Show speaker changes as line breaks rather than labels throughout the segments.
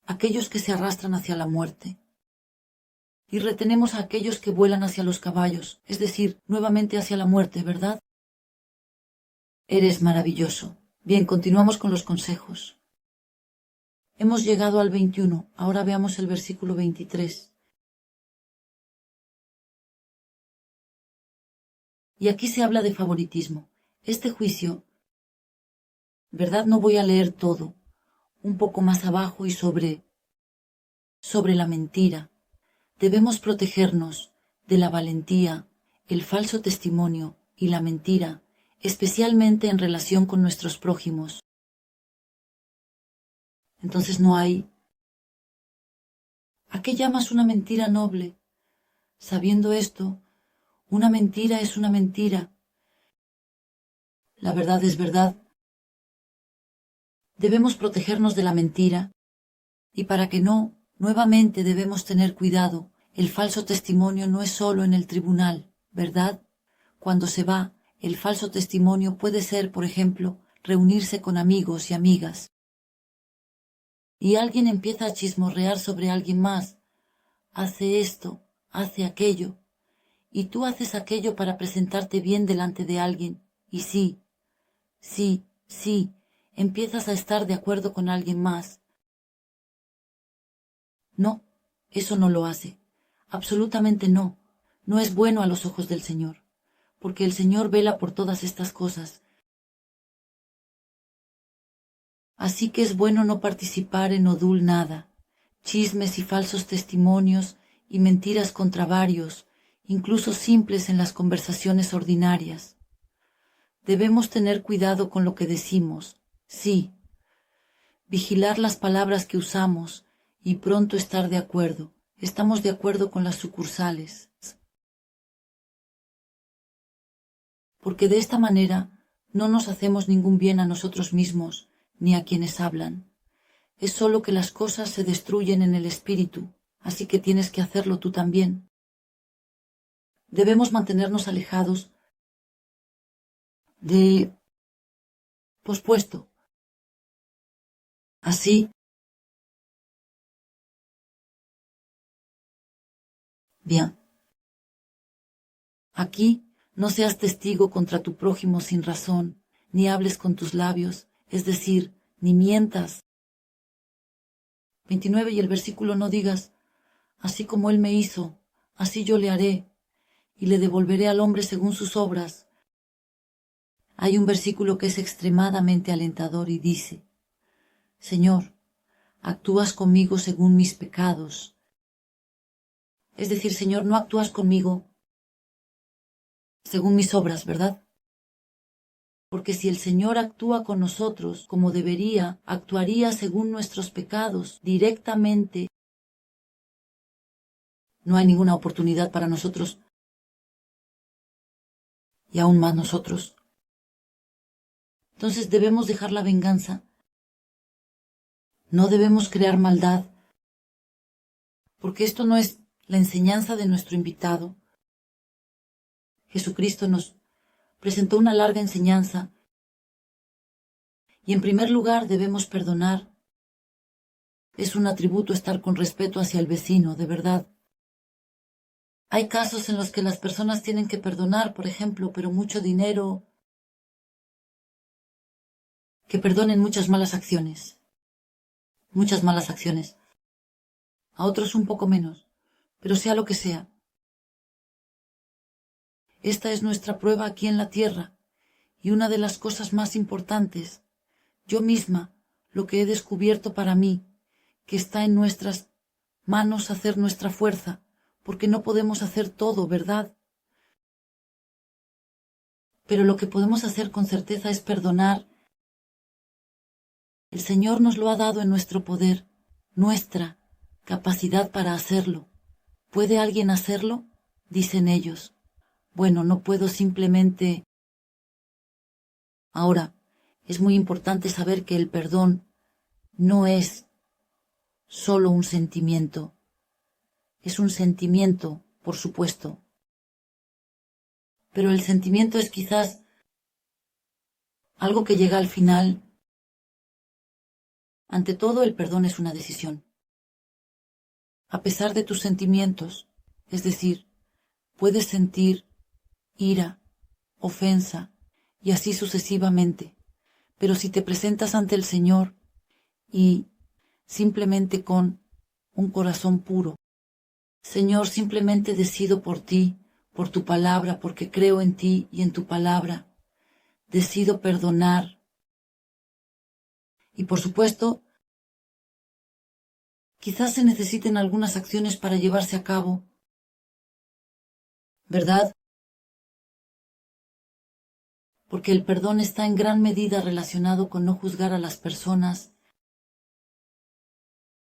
aquellos que se arrastran hacia la muerte. Y retenemos a aquellos que vuelan hacia los caballos, es decir, nuevamente hacia la muerte, ¿verdad? Eres maravilloso. Bien, continuamos con los consejos. Hemos llegado al 21, ahora veamos el versículo 23. Y aquí se habla de favoritismo. Este juicio, ¿verdad? No voy a leer todo. Un poco más abajo y sobre la mentira. Debemos protegernos de la valentía, el falso testimonio y la mentira, especialmente en relación con nuestros prójimos. Entonces no hay... ¿A qué llamas una mentira noble? Sabiendo esto, una mentira es una mentira. La verdad es verdad. Debemos protegernos de la mentira, y para que no, nuevamente debemos tener cuidado. El falso testimonio no es solo en el tribunal, ¿verdad? Cuando se va, el falso testimonio puede ser, por ejemplo, reunirse con amigos y amigas. Y alguien empieza a chismorrear sobre alguien más. Hace esto, hace aquello. Y tú haces aquello para presentarte bien delante de alguien. Y sí, empiezas a estar de acuerdo con alguien más. No, eso no lo hace. Absolutamente no. No es bueno a los ojos del Señor, porque el Señor vela por todas estas cosas. Así que es bueno no participar en odul nada, chismes y falsos testimonios y mentiras contra varios, incluso simples en las conversaciones ordinarias. Debemos tener cuidado con lo que decimos, sí, vigilar las palabras que usamos y pronto estar de acuerdo. Estamos de acuerdo con las sucursales. Porque de esta manera no nos hacemos ningún bien a nosotros mismos ni a quienes hablan. Es solo que las cosas se destruyen en el espíritu, así que tienes que hacerlo tú también. Debemos mantenernos alejados de pospuesto. Así. Bien. Aquí no seas testigo contra tu prójimo sin razón, ni hables con tus labios, es decir, ni mientas. 29 y el versículo no digas, así como él me hizo, así yo le haré, y le devolveré al hombre según sus obras. Hay un versículo que es extremadamente alentador y dice, Señor, actúas conmigo según mis pecados. Es decir, Señor, no actúas conmigo según mis obras, ¿verdad? Porque si el Señor actúa con nosotros como debería, actuaría según nuestros pecados directamente. No hay ninguna oportunidad para nosotros, y aún más nosotros. Entonces debemos dejar la venganza. No debemos crear maldad, porque esto no es la enseñanza de nuestro invitado. Jesucristo nos presentó una larga enseñanza, y en primer lugar debemos perdonar. Es un atributo estar con respeto hacia el vecino, de verdad. Hay casos en los que las personas tienen que perdonar, por ejemplo, pero mucho dinero, que perdonen muchas malas acciones. A otros un poco menos, pero sea lo que sea. Esta es nuestra prueba aquí en la tierra, y una de las cosas más importantes, yo misma, lo que he descubierto para mí, que está en nuestras manos hacer nuestra fuerza, porque no podemos hacer todo, ¿verdad? Pero lo que podemos hacer con certeza es perdonar. El Señor nos lo ha dado en nuestro poder, nuestra capacidad para hacerlo. ¿Puede alguien hacerlo? Dicen ellos. Bueno, no puedo simplemente. Ahora, es muy importante saber que el perdón no es solo un sentimiento. Es un sentimiento, por supuesto. Pero el sentimiento es quizás algo que llega al final. Ante todo, el perdón es una decisión. a pesar de tus sentimientos, es decir, puedes sentir ira, ofensa y así sucesivamente, pero si te presentas ante el Señor y simplemente con un corazón puro, Señor, simplemente decido por ti, por tu palabra, porque creo en ti y en tu palabra, decido perdonar. Y por supuesto, quizás se necesiten algunas acciones para llevarse a cabo, ¿verdad? Porque el perdón está en gran medida relacionado con no juzgar a las personas,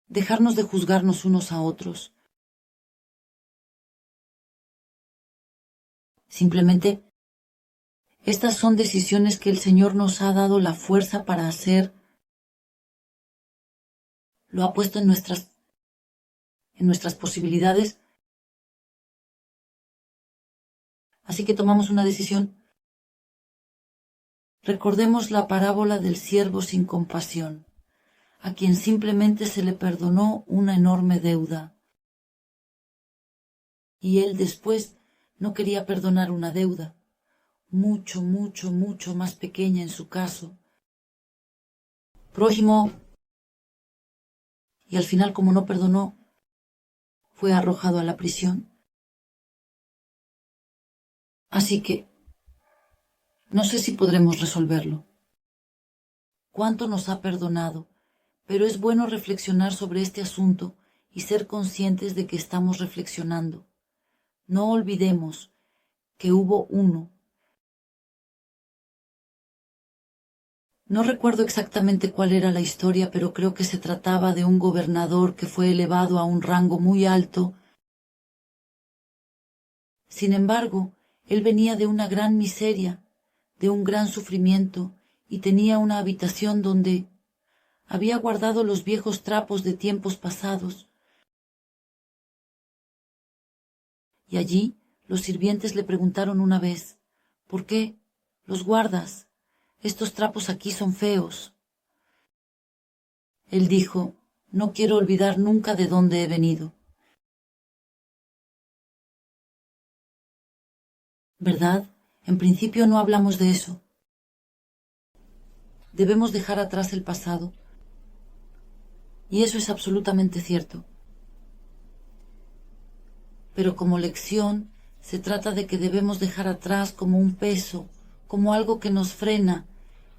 dejarnos de juzgarnos unos a otros. Simplemente, estas son decisiones que el Señor nos ha dado la fuerza para hacer. Lo ha puesto en nuestras posibilidades. Así que tomamos una decisión. Recordemos la parábola del siervo sin compasión, a quien simplemente se le perdonó una enorme deuda. Y él después no quería perdonar una deuda, mucho más pequeña en su caso. Prójimo. Y al final, como no perdonó, fue arrojado a la prisión. Así que no sé si podremos resolverlo. ¿Cuánto nos ha perdonado? Pero es bueno reflexionar sobre este asunto y ser conscientes de que estamos reflexionando. No olvidemos que hubo uno. No recuerdo exactamente cuál era la historia, pero creo que se trataba de un gobernador que fue elevado a un rango muy alto. Sin embargo, él venía de una gran miseria, de un gran sufrimiento, y tenía una habitación donde había guardado los viejos trapos de tiempos pasados. Y allí los sirvientes le preguntaron una vez, ¿por qué los guardas? Estos trapos aquí son feos. Él dijo, no quiero olvidar nunca de dónde he venido. ¿Verdad? En principio no hablamos de eso. Debemos dejar atrás el pasado. Y eso es absolutamente cierto. Pero como lección, se trata de que debemos dejar atrás como un peso, como algo que nos frena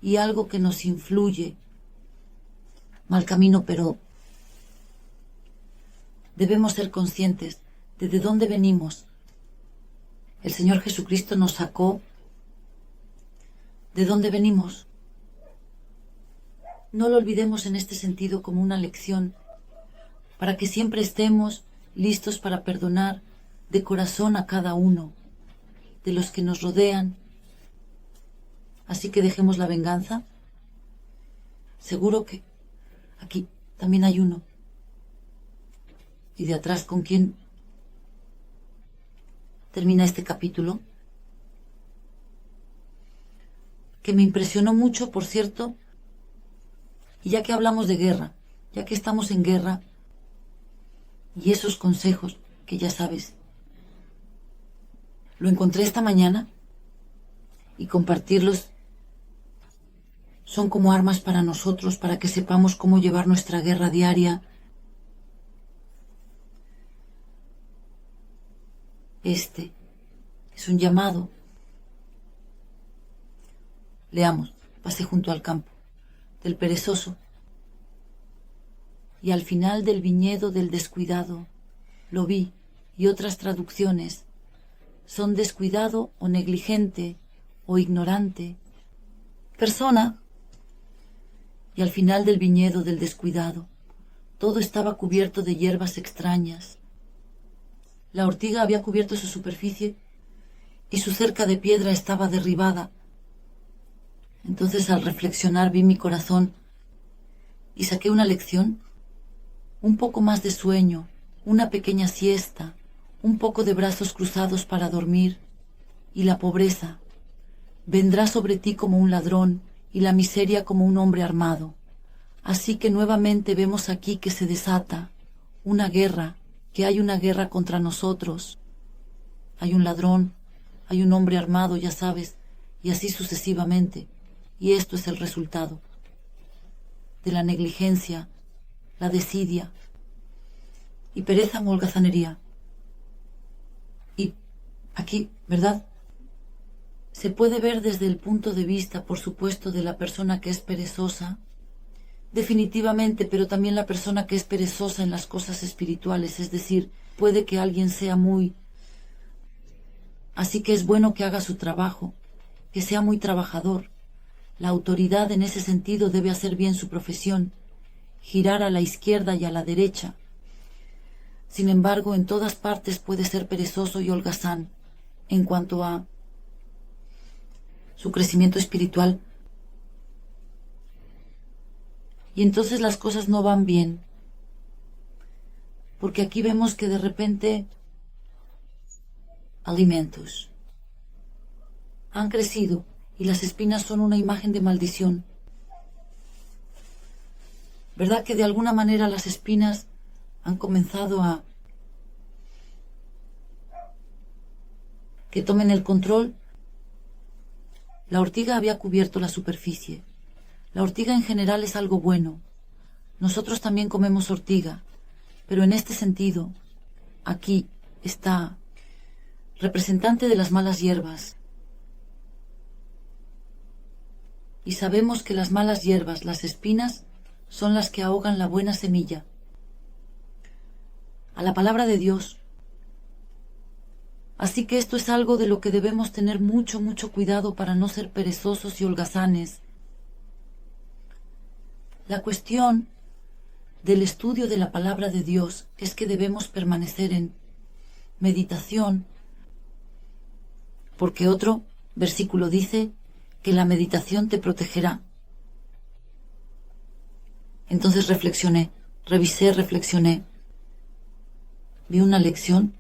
y algo que nos influye. Mal camino, pero debemos ser conscientes de dónde venimos. El Señor Jesucristo nos sacó. ¿De dónde venimos? No lo olvidemos en este sentido como una lección, para que siempre estemos listos para perdonar de corazón a cada uno de los que nos rodean. Así que dejemos la venganza. Seguro que aquí también hay uno. Y de atrás, ¿con quién termina este capítulo? Que me impresionó mucho, por cierto. Y ya que hablamos de guerra, ya que estamos en guerra, y esos consejos que ya sabes, lo encontré esta mañana y compartirlos son como armas para nosotros, para que sepamos cómo llevar nuestra guerra diaria. Este es un llamado. Leamos, pasé junto al campo del perezoso, y al final del viñedo del descuidado, lo vi, y otras traducciones son descuidado o negligente o ignorante, persona, y al final del viñedo del descuidado, todo estaba cubierto de hierbas extrañas. La ortiga había cubierto su superficie y su cerca de piedra estaba derribada. Entonces, al reflexionar, vi mi corazón y saqué una lección, un poco más de sueño, una pequeña siesta, un poco de brazos cruzados para dormir, y la pobreza vendrá sobre ti como un ladrón y la miseria como un hombre armado. Así que nuevamente vemos aquí que se desata una guerra que hay una guerra contra nosotros. Hay un ladrón, hay un hombre armado, ya sabes, y así sucesivamente. Y esto es el resultado de la negligencia, la desidia y pereza o holgazanería. Y aquí, ¿verdad? Se puede ver desde el punto de vista, por supuesto, de la persona que es perezosa, definitivamente, pero también la persona que es perezosa en las cosas espirituales, es decir, puede que alguien sea muy... Así que es bueno que haga su trabajo, que sea muy trabajador. La autoridad en ese sentido debe hacer bien su profesión, girar a la izquierda y a la derecha. Sin embargo, en todas partes puede ser perezoso y holgazán en cuanto a su crecimiento espiritual. Y entonces las cosas no van bien, porque aquí vemos que de repente alimentos han crecido y las espinas son una imagen de maldición. ¿Verdad que de alguna manera las espinas han comenzado a que tomen el control? La ortiga había cubierto la superficie. La ortiga en general es algo bueno. Nosotros también comemos ortiga, pero en este sentido, aquí está representante de las malas hierbas. Y sabemos que las malas hierbas, las espinas, son las que ahogan la buena semilla. A la palabra de Dios. Así que esto es algo de lo que debemos tener mucho, mucho cuidado para no ser perezosos y holgazanes. La cuestión del estudio de la palabra de Dios es que debemos permanecer en meditación, porque otro versículo dice que la meditación te protegerá. Entonces reflexioné, revisé, reflexioné. Vi una lección.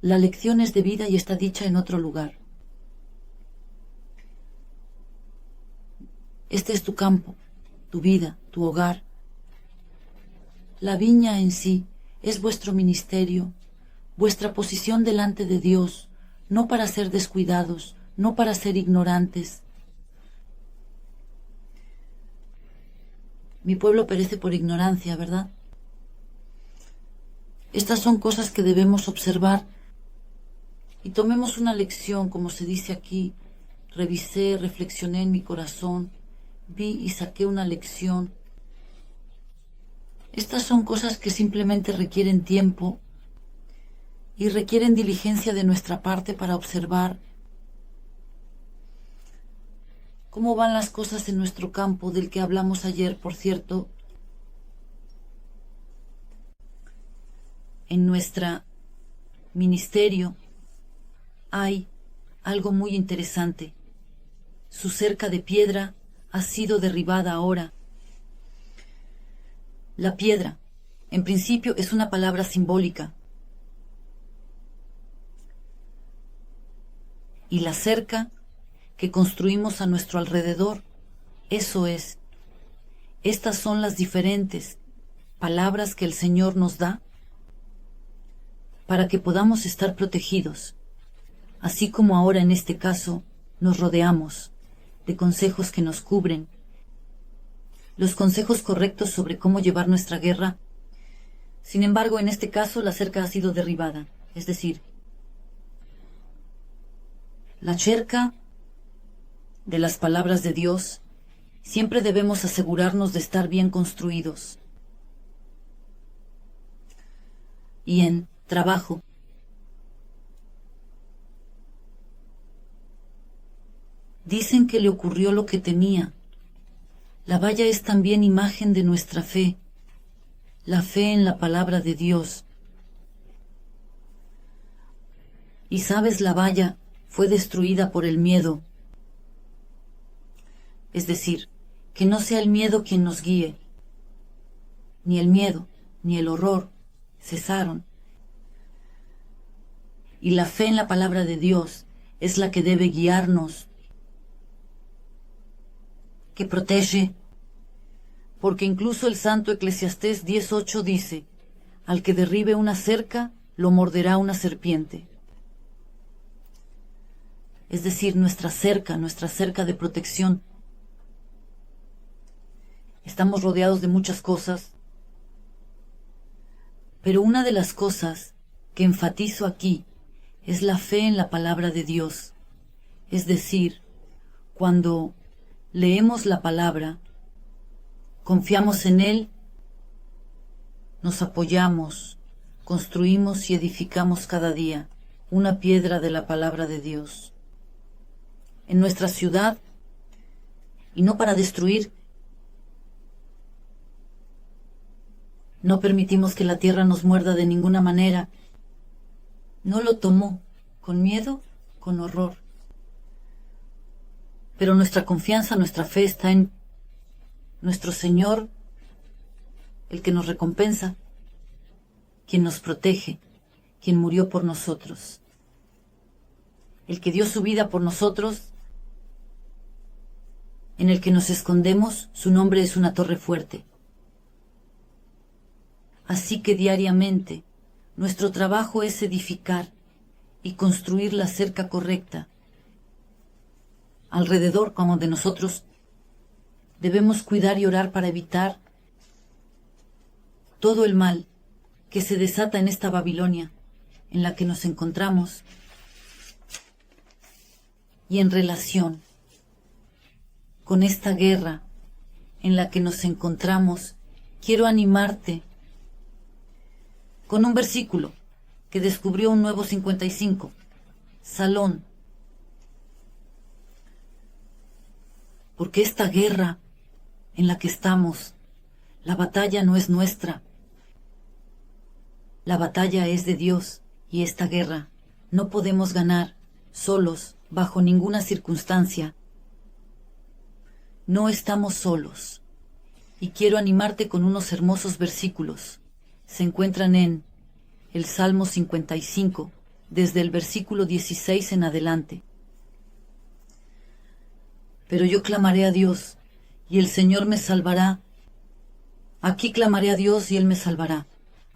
La lección es de vida y está dicha en otro lugar. Este es tu campo, tu vida, tu hogar. La viña en sí es vuestro ministerio, vuestra posición delante de Dios, no para ser descuidados, no para ser ignorantes. Mi pueblo perece por ignorancia, ¿verdad? Estas son cosas que debemos observar y tomemos una lección, como se dice aquí. Revisé, reflexioné en mi corazón, vi y saqué una lección. Estas son cosas que simplemente requieren tiempo y requieren diligencia de nuestra parte para observar cómo van las cosas en nuestro campo, del que hablamos ayer, por cierto. En nuestro ministerio hay algo muy interesante. Su cerca de piedra ha sido derribada ahora. La piedra, en principio, es una palabra simbólica. Y la cerca que construimos a nuestro alrededor, eso es. Estas son las diferentes palabras que el Señor nos da para que podamos estar protegidos, así como ahora en este caso nos rodeamos de consejos que nos cubren, los consejos correctos sobre cómo llevar nuestra guerra. Sin embargo, en este caso la cerca ha sido derribada, es decir, la cerca de las palabras de Dios. Siempre debemos asegurarnos de estar bien construidos. Y en trabajo, dicen que le ocurrió lo que temía. La valla es también imagen de nuestra fe, la fe en la palabra de Dios. Y sabes, la valla fue destruida por el miedo. Es decir, que no sea el miedo quien nos guíe. Ni el miedo, ni el horror cesaron. Y la fe en la palabra de Dios es la que debe guiarnos, que protege porque incluso el santo Eclesiastés 10:8 dice: al que derribe una cerca, lo morderá una serpiente. Es decir, nuestra cerca de protección. Estamos rodeados de muchas cosas, pero una de las cosas que enfatizo aquí es la fe en la palabra de Dios. Es decir, cuando leemos la palabra, confiamos en Él, nos apoyamos, construimos y edificamos cada día una piedra de la palabra de Dios en nuestra ciudad, y no para destruir. No permitimos que la tierra nos muerda de ninguna manera. No lo tomó con miedo, con horror. Pero nuestra confianza, nuestra fe está en nuestro Señor, el que nos recompensa, quien nos protege, quien murió por nosotros, el que dio su vida por nosotros, en el que nos escondemos. Su nombre es una torre fuerte. Así que diariamente nuestro trabajo es edificar y construir la cerca correcta. Alrededor, como de nosotros, debemos cuidar y orar para evitar todo el mal que se desata en esta Babilonia en la que nos encontramos, y en relación con esta guerra en la que nos encontramos, quiero animarte con un versículo que descubrió un nuevo 55, Salón. Porque esta guerra en la que estamos, la batalla no es nuestra. La batalla es de Dios, y esta guerra no podemos ganar solos bajo ninguna circunstancia. No estamos solos. Y quiero animarte con unos hermosos versículos. Se encuentran en el Salmo 55, desde el versículo 16 en adelante. Pero yo clamaré a Dios, y el Señor me salvará. Aquí clamaré a Dios, y Él me salvará.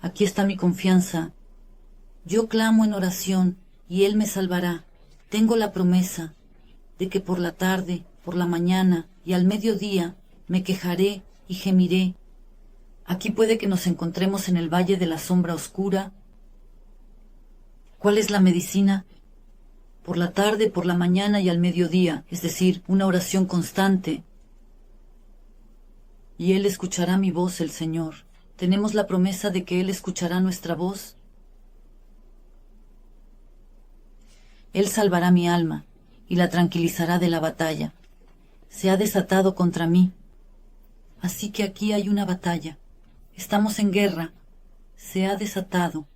Aquí está mi confianza. Yo clamo en oración, y Él me salvará. Tengo la promesa de que por la tarde, por la mañana y al mediodía me quejaré y gemiré. Aquí puede que nos encontremos en el valle de la sombra oscura. ¿Cuál es la medicina? Por la tarde, por la mañana y al mediodía, es decir, una oración constante. Y Él escuchará mi voz, el Señor. ¿Tenemos la promesa de que Él escuchará nuestra voz? Él salvará mi alma y la tranquilizará de la batalla. Se ha desatado contra mí. Así que aquí hay una batalla. Estamos en guerra. Se ha desatado.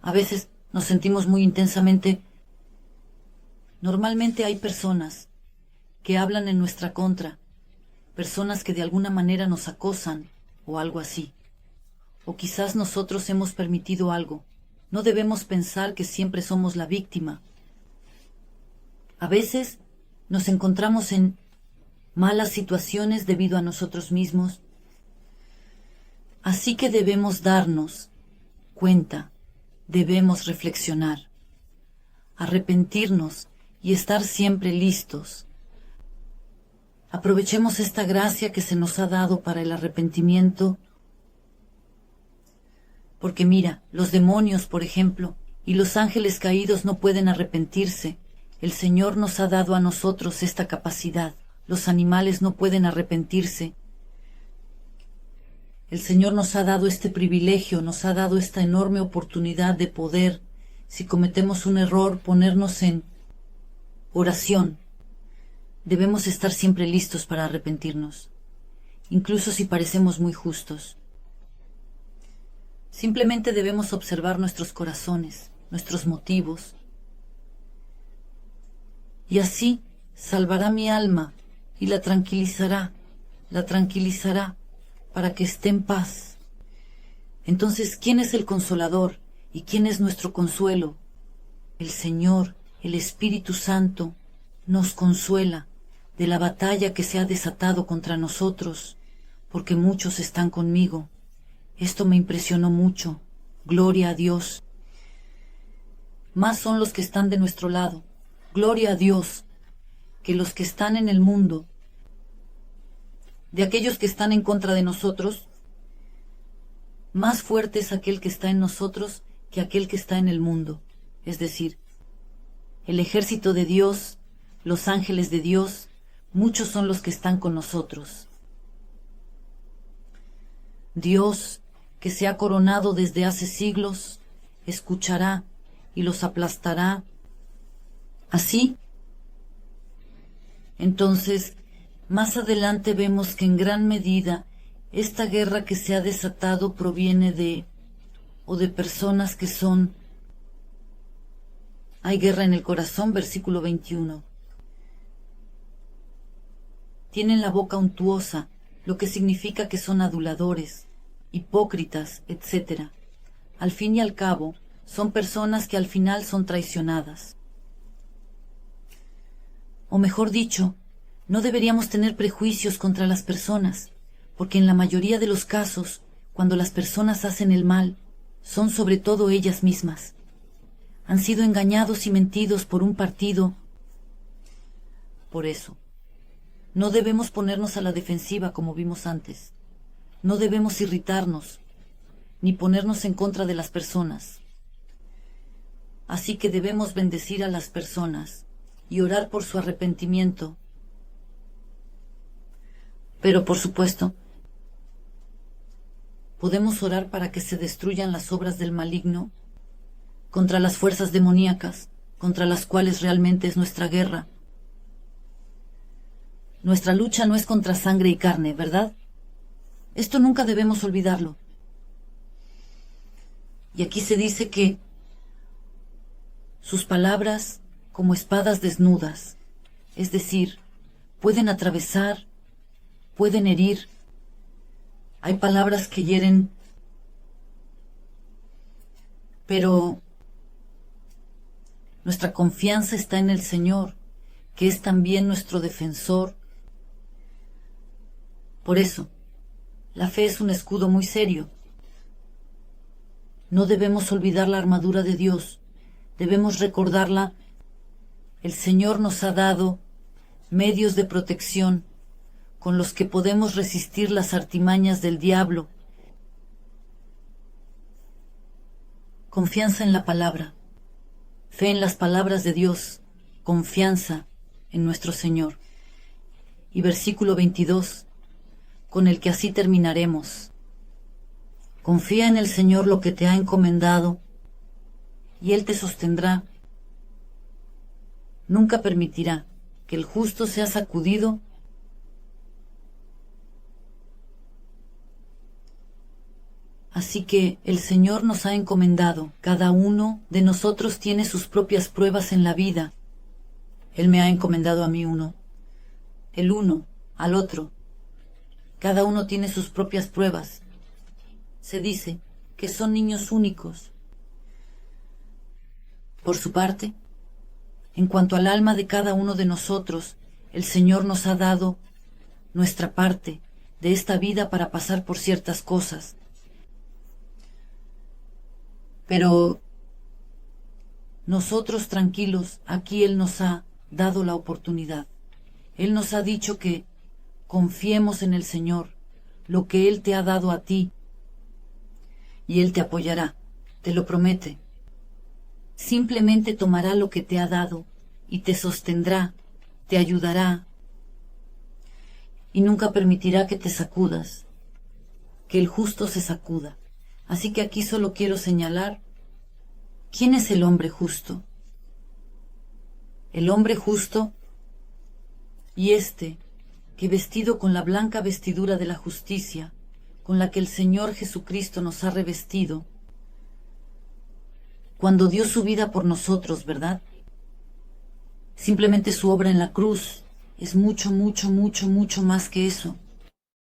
A veces nos sentimos muy intensamente. Normalmente hay personas que hablan en nuestra contra, personas que de alguna manera nos acosan o algo así. O quizás nosotros hemos permitido algo. No debemos pensar que siempre somos la víctima. A veces nos encontramos en malas situaciones debido a nosotros mismos. Así que debemos darnos cuenta, debemos reflexionar, arrepentirnos y estar siempre listos. Aprovechemos esta gracia que se nos ha dado para el arrepentimiento, porque mira, los demonios, por ejemplo, y los ángeles caídos no pueden arrepentirse. El Señor nos ha dado a nosotros esta capacidad. Los animales no pueden arrepentirse. El Señor nos ha dado este privilegio, nos ha dado esta enorme oportunidad de poder, si cometemos un error, ponernos en oración. Debemos estar siempre listos para arrepentirnos, incluso si parecemos muy justos. Simplemente debemos observar nuestros corazones, nuestros motivos. Y así salvará mi alma y la tranquilizará para que esté en paz. Entonces, ¿quién es el Consolador y quién es nuestro consuelo? El Señor, el Espíritu Santo, nos consuela de la batalla que se ha desatado contra nosotros, porque muchos están conmigo. Esto me impresionó mucho. Gloria a Dios. Más son los que están de nuestro lado. Gloria a Dios, que los que están en el mundo. De aquellos que están en contra de nosotros, más fuerte es aquel que está en nosotros que aquel que está en el mundo. Es decir, el ejército de Dios, los ángeles de Dios, muchos son los que están con nosotros. Dios, que se ha coronado desde hace siglos, escuchará y los aplastará. Así, entonces, más adelante vemos que en gran medida esta guerra que se ha desatado proviene de personas que son... Hay guerra en el corazón, versículo 21. Tienen la boca untuosa, lo que significa que son aduladores, hipócritas, etc. Al fin y al cabo, son personas que al final son traicionadas. O mejor dicho, no deberíamos tener prejuicios contra las personas, porque en la mayoría de los casos, cuando las personas hacen el mal, son sobre todo ellas mismas. Han sido engañados y mentidos por un partido. Por eso, no debemos ponernos a la defensiva como vimos antes. No debemos irritarnos, ni ponernos en contra de las personas. Así que debemos bendecir a las personas y orar por su arrepentimiento. Pero, por supuesto, podemos orar para que se destruyan las obras del maligno contra las fuerzas demoníacas, contra las cuales realmente es nuestra guerra. Nuestra lucha no es contra sangre y carne, ¿verdad? Esto nunca debemos olvidarlo. Y aquí se dice que sus palabras como espadas desnudas, es decir, pueden atravesar, pueden herir. Hay palabras que hieren, pero nuestra confianza está en el Señor, que es también nuestro defensor. Por eso, la fe es un escudo muy serio. No debemos olvidar la armadura de Dios, debemos recordarla. El Señor nos ha dado medios de protección con los que podemos resistir las artimañas del diablo. Confianza en la palabra, fe en las palabras de Dios, confianza en nuestro Señor. Y versículo 22, con el que así terminaremos. Confía en el Señor lo que te ha encomendado, y Él te sostendrá. Nunca permitirá que el justo sea sacudido. Así que el Señor nos ha encomendado. Cada uno de nosotros tiene sus propias pruebas en la vida. Él me ha encomendado a mí uno, el uno al otro. Cada uno tiene sus propias pruebas. Se dice que son niños únicos. Por su parte, en cuanto al alma de cada uno de nosotros, el Señor nos ha dado nuestra parte de esta vida para pasar por ciertas cosas. Pero nosotros tranquilos, aquí Él nos ha dado la oportunidad. Él nos ha dicho que confiemos en el Señor, lo que Él te ha dado a ti, y Él te apoyará, te lo promete. Simplemente tomará lo que te ha dado y te sostendrá, te ayudará, y nunca permitirá que te sacudas, que el justo se sacuda. Así que aquí solo quiero señalar, ¿quién es el hombre justo? El hombre justo, y que vestido con la blanca vestidura de la justicia, con la que el Señor Jesucristo nos ha revestido, cuando dio su vida por nosotros, ¿verdad? Simplemente su obra en la cruz es mucho, mucho, mucho, mucho más que eso.